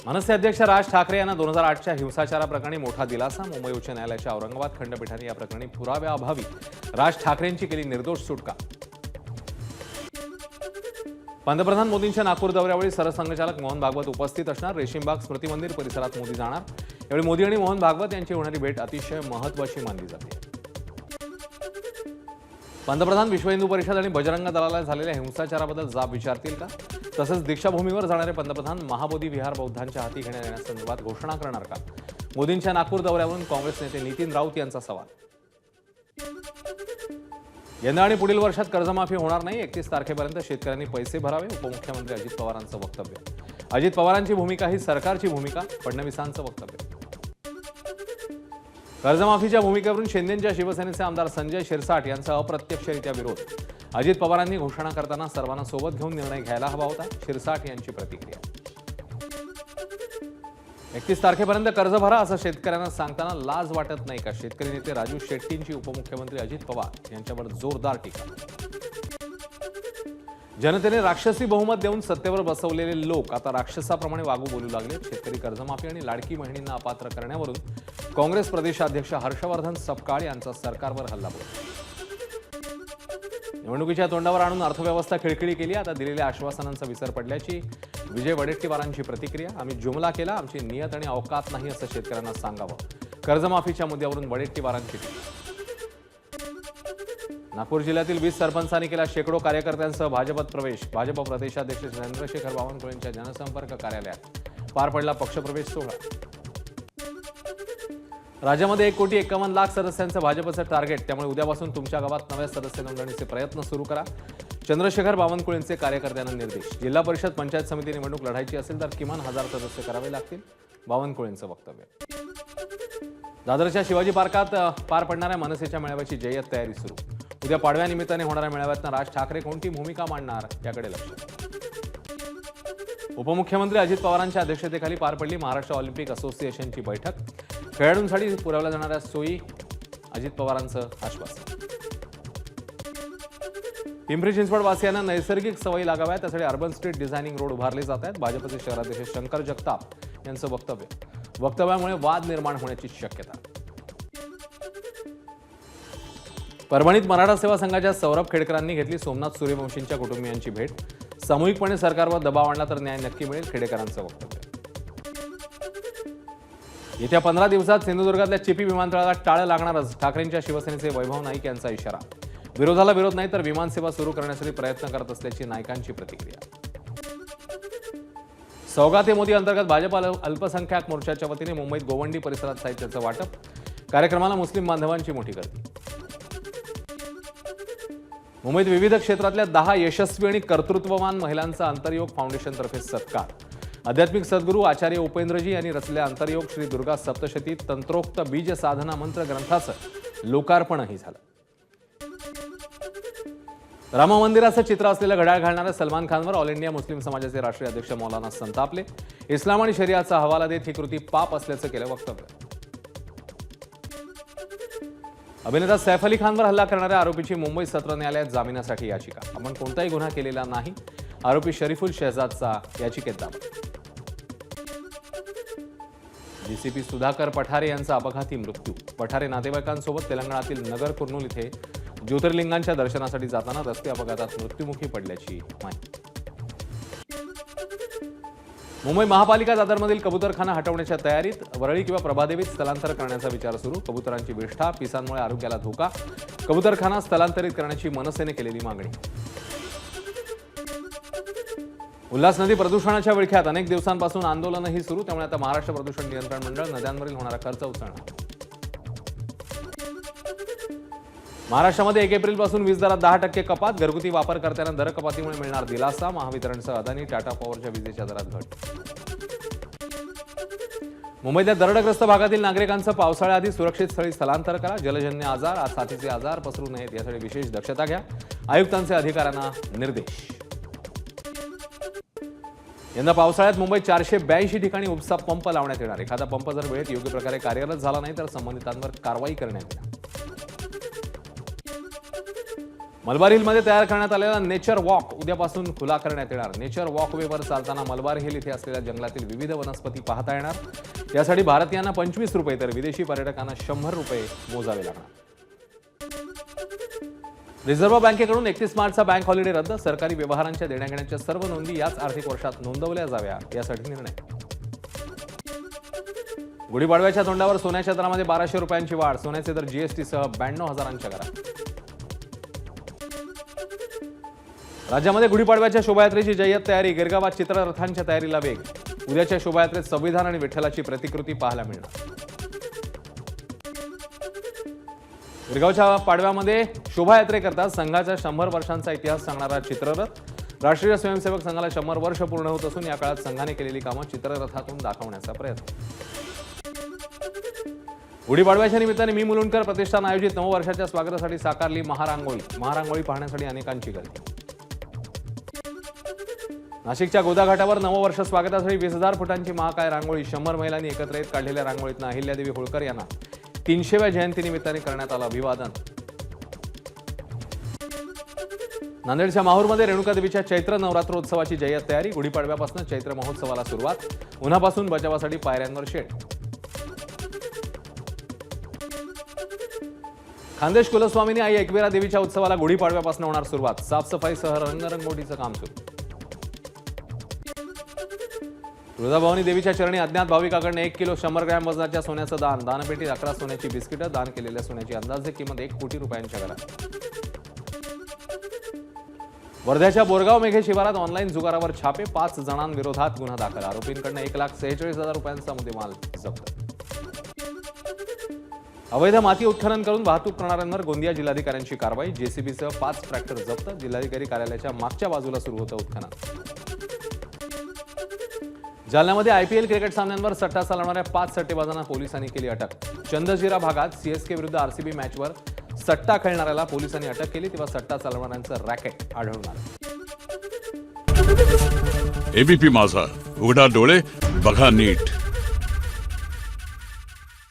मनसे अध्यक्ष राज ठाकरे यांना 2008च्या हिंसाचाराप्रकरणी मोठा दिलासा. मुंबई उच्च न्यायालयाच्या औरंगाबाद खंडपीठाने या प्रकरणी पुराव्याअभावी राज ठाकरेंची केली निर्दोष सुटका. पंतप्रधान मोदींच्या नागपूर दौऱ्यावेळी सरसंघचालक मोहन भागवत उपस्थित असणार. रेशीमबाग स्मृती मंदिर परिसरात मोदी जाणार. यावेळी मोदी आणि मोहन भागवत यांची होणारी भेट अतिशय महत्त्वाची मानली जाते. पंतप्रधान विश्व हिंदू परिषद आणि बजरंग दलाला झालेल्या हिंसाचाराबद्दल जाब विचारतील का? तसंच दीक्षाभूमीवर जाणारे पंतप्रधान महाबोधी विहार बौद्धांच्या हाती घेण्यात येण्यासंदर्भात घोषणा करणार का? मोदींच्या नागपूर दौऱ्यावरून काँग्रेस नेते नितीन राऊत यांचा सवाल. यंदा आणि पुढील वर्षात कर्जमाफी होणार नाही. 31 तारखेपर्यंत शेतकऱ्यांनी पैसे भरावे. उपमुख्यमंत्री अजित पवारांचं वक्तव्य. अजित पवारांची भूमिका ही सरकारची भूमिका. फडणवीसांचं वक्तव्य. कर्जमाफीच्या भूमिकेवरून शिंदेंच्या शिवसेनेचे आमदार संजय शिरसाट यांचा अप्रत्यक्षरित्या विरोध. अजित पवारांनी घोषणा करताना सर्वांना सोबत घेऊन निर्णय घ्यायला हवा होता. शिरसाट यांची प्रतिक्रिया. 31 तारखेपर्यंत कर्ज भरा असं शेतकऱ्यांना सांगताना लाज वाटत नाही का? शेतकरी नेते राजू शेट्टींची उपमुख्यमंत्री अजित पवार यांच्यावर जोरदार टीका. जनतेने राक्षसी बहुमत देऊन सत्तेवर बसवलेले लोक आता राक्षसाप्रमाणे वागू बोलू लागले. शेतकरी कर्जमाफी आणि लाडकी बहिणींना अपात्र करण्यावरून काँग्रेस प्रदेशाध्यक्ष हर्षवर्धन सपकाळ यांचा सरकारवर हल्लाबोल. निवडणुकीच्या तोंडावर आणून अर्थव्यवस्था खिळखिळी केली. आता दिलेल्या आश्वासनांचा विसर पडल्याची विजय वडेट्टीवारांची प्रतिक्रिया. आम्ही जुमला केला, आमची नियत आणि अवकात नाही असं शेतकऱ्यांना सांगावं. कर्जमाफीच्या मुद्द्यावरून वडेट्टीवारांची टीका. नागपूर जिल्ह्यातील 20 सरपंचांनी केला शेकडो कार्यकर्त्यांसह भाजपत प्रवेश. भाजप प्रदेशाध्यक्ष चंद्रशेखर बावनकुळेंच्या जनसंपर्क कार्यालयात पार पडला पक्षप्रवेश सोहळा. राज्यामध्ये 1,51,00,000 सदस्यांचं भाजपचं टार्गेट. त्यामुळे उद्यापासून तुमच्या गावात नव्या सदस्य नोंदणीचे प्रयत्न सुरू करा. चंद्रशेखर बावनकुळेंचे कार्यकर्त्यांना निर्देश. जिल्हा परिषद पंचायत समिती निवडणूक लढायची असेल तर किमान 1000 सदस्य करावे लागतील. बावनकुळेंचं वक्तव्य. दादरच्या शिवाजी पार्कात पार पडणाऱ्या मनसेच्या मेळाव्याची जय्यत तयारी सुरू. उद्या पाडव्यानिमित्ताने होणाऱ्या मेळाव्यात राज ठाकरे कोणती भूमिका मांडणार याकडे लक्ष. उपमुख्यमंत्री अजित पवारांच्या अध्यक्षतेखाली पार पडली महाराष्ट्र ऑलिम्पिक असोसिएशनची बैठक. खेळाडूंसाठी पुरवल्या जाणाऱ्या सोयी अजित पवारांचं आश्वासन. पिंपरी चिंचवड वासियांना नैसर्गिक सवयी लागाव्यात त्यासाठी अर्बन स्ट्रीट डिझायनिंग रोड उभारले जात आहेत. भाजपचे शहराध्यक्ष शंकर जगताप यांचं वक्तव्य. वक्तव्यामुळे वाद निर्माण होण्याची शक्यता. परभणीत मराठा सेवा संघाच्या सौरभ खेडकरांनी घेतली सोमनाथ सूर्यवंशींच्या कुटुंबियांची भेट. सामूहिकपणे सरकारवर दबाव आणला तर न्याय नक्की मिळेल. खेडेकरांचं वक्तव्य. येत्या 15 दिवसात सिंधुदुर्गातल्या चिपी विमानतळाला टाळं लागणारच. ठाकरेंच्या शिवसेनेचे वैभव नाईक यांचा इशारा. विरोधाला विरोध नाही तर विमानसेवा सुरू करण्यासाठी प्रयत्न करत असल्याची नाईकांची प्रतिक्रिया. सौगाते मोदी अंतर्गत भाजप अल्पसंख्याक मोर्चाच्या वतीने मुंबईत गोवंडी परिसरात साहित्याचं वाटप. कार्यक्रमाला मुस्लिम बांधवांची मोठी गर्दी. मुंबईत विविध क्षेत्रातल्या 10 यशस्वी आणि कर्तृत्ववान महिलांचा अंतरयोग फाउंडेशनतर्फे सत्कार. आध्यात्मिक सद्गुरू आचार्य उपेंद्रजी यांनी रचलेल्या अंतरयोग श्री दुर्गा सप्तशती तंत्रोक्त बीज साधना मंत्र ग्रंथाचं लोकार्पणही झालं. राम मंदिराचं चित्र असलेलं घड्याळ घालणाऱ्या सलमान खानवर ऑल इंडिया मुस्लिम समाजाचे राष्ट्रीय अध्यक्ष मौलाना संतापले. इस्लाम आणि शरियाचा हवाला देत ही कृती पाप असल्याचं केलं वक्तव्य. अभिनेता सैफ अली खानवर हल्ला करणाऱ्या आरोपीची मुंबई सत्र न्यायालयात जामिनासाठी याचिका. आपण कोणताही गुन्हा केलेला नाही. आरोपी शरीफुल शहजादचा याचिकेत दावा. डीसीपी सुधाकर पठारे यांचा अपघाती मृत्यू. पठारे नातेवाईकांसोबत तेलंगणातील नगर कुर्नूल इथे ज्योतिर्लिंगांच्या दर्शनासाठी जाताना रस्ते अपघातात मृत्युमुखी पडल्याची माहिती. मुंबई महापालिका दादरमधील कबुतरखाना हटवण्याच्या तयारीत. वरळी किंवा प्रभादेवीत स्थलांतर करण्याचा विचार सुरू. कबुतरांची विष्ठा, पिसांमुळे आरोग्याला धोका. कबुतरखाना स्थलांतरित करण्याची मनसेने केलेली मागणी. उल्हास नदी प्रदूषणाच्या विळख्यात. अनेक दिवसांपासून आंदोलनही सुरू. त्यामुळे आता महाराष्ट्र प्रदूषण नियंत्रण मंडळ नद्यांवरील होणारा खर्च उचलणार. महाराष्ट्रामध्ये 1 एप्रिलपासून वीज दरात 10% कपात. घरगुती वापरकर्त्यांना दर कपातीमुळे मिळणार दिलासा. महावितरणसह अदानी, टाटा पॉवरच्या विजेच्या दरात घट. मुंबईतल्या दरडग्रस्त भागातील नागरिकांचं पावसाळ्याआधी सुरक्षित स्थळी स्थलांतर करा. जलजन्य आजार, साथीचे आजार पसरू नयेत यासाठी विशेष दक्षता घ्या. आयुक्तांचे अधिकाऱ्यांना निर्देश. यंदा पावसाळ्यात मुंबईत 482 ठिकाणी उपसा पंप लावण्यात येणार. एखादा पंप जर वेळेत योग्य प्रकारे कार्यरत झाला नाही तर संबंधितांवर कारवाई करण्यात येणार. मलबार हिलमध्ये तयार करण्यात आलेला नेचर वॉक उद्यापासून खुला करण्यात येणार. नेचर वॉकवेवर चालताना मलबार हिल इथे असलेल्या जंगलातील विविध वनस्पती पाहता येणार. यासाठी भारतीयांना 25 रुपये तर विदेशी पर्यटकांना 100 रुपये मोजावे लागणार. रिझर्व्ह बँकेकडून 31 मार्चचा बँक हॉलिडे रद्द. सरकारी व्यवहारांच्या देण्याघेण्याच्या सर्व नोंदी याच आर्थिक वर्षात नोंदवल्या जाव्या यासाठी निर्णय. गुढीपाडव्याच्या तोंडावर सोन्याच्या दरामध्ये 1200 रुपयांची वाढ. सोन्याचे दर जीएसटीसह 92,000च्या घरात. राज्यामध्ये गुढीपाडव्याच्या शोभायात्रेची जय्यत तयारी. गिरगावात चित्ररथांच्या तयारीला वेग. उद्याच्या शोभायात्रेत संविधान आणि विठ्ठलाची प्रतिकृती पाहायला मिळणार. गिरगावच्या पाडव्यामध्ये शोभायात्रेकरता संघाचा 100 वर्षांचा इतिहास सांगणारा चित्ररथ. राष्ट्रीय स्वयंसेवक संघाला 100 वर्ष पूर्ण होत असून या काळात संघाने केलेली कामं चित्ररथातून दाखवण्याचा प्रयत्न. गुढीपाडव्याच्या निमित्ताने मी मुलुंडकर प्रतिष्ठान आयोजित नववर्षाच्या स्वागतासाठी साकारली महारांगोळी. महारांगोळी पाहण्यासाठी अनेकांची गर्दी. नाशिकच्या गोदा घाटावर नववर्ष स्वागतासाठी 20,000 फुटांची महाकाय रांगोळी. 100 महिलांनी एकत्र येत काढलेल्या रांगोळीतनं अहिल्यादेवी होळकर यांना 300व्या जयंतीनिमित्ताने करण्यात आलं अभिवादन. नांदेडच्या माहूरमध्ये रेणुका देवीच्या चैत्र नवरात्रोत्सवाची जय्यत तयारी. गुढीपाडव्यापासून चैत्र महोत्सवाला सुरुवात. उन्हापासून बचावासाठी पायऱ्यांवर शेड. खानदेश कुलस्वामिनी आई एकविरा देवीच्या उत्सवाला गुढीपाडव्यापासून होणार सुरुवात. साफसफाईसह रंगरंगोटीचं काम सुरू. तुळजाभवानी देवीच्या चरणी अज्ञात भाविकाकडून 1 किलो 100 ग्रॅम वजनाच्या सोन्याचं दान. दानपेटीत 11 सोन्याची बिस्किटं. दान केलेल्या सोन्याची अंदाजे किंमत 1 कोटी रुपयांच्या घरात. वर्ध्याच्या बोरगाव मेघे शिवारात ऑनलाईन जुगारावर छापे. 5 जणांविरोधात गुन्हा दाखल. आरोपींकडून 1,46,000 रुपयांचा मुद्देमाल जप्त. अवैध माती उत्खनन करून वाहतूक करणाऱ्यांवर गोंदिया जिल्हाधिकाऱ्यांची कारवाई. जेसीबीसह 5 ट्रॅक्टर जप्त. जिल्हाधिकारी कार्यालयाच्या मागच्या बाजूला सुरू होतं उत्खनन. जालन्यामध्ये आयपीएल क्रिकेट सामन्यांवर सट्टा चालवणाऱ्या 5 सट्टेबाजांना पोलिसांनी केली अटक. चंदजिरा भागात सीएसके विरुद्ध आरसीबी मॅचवर सट्टा खेळणाऱ्याला पोलिसांनी अटक केली तेव्हा सट्टा चालवणाऱ्यांचं रॅकेट आढळून आलं. एबीपी माझा, उघडा डोळे बघा नीट.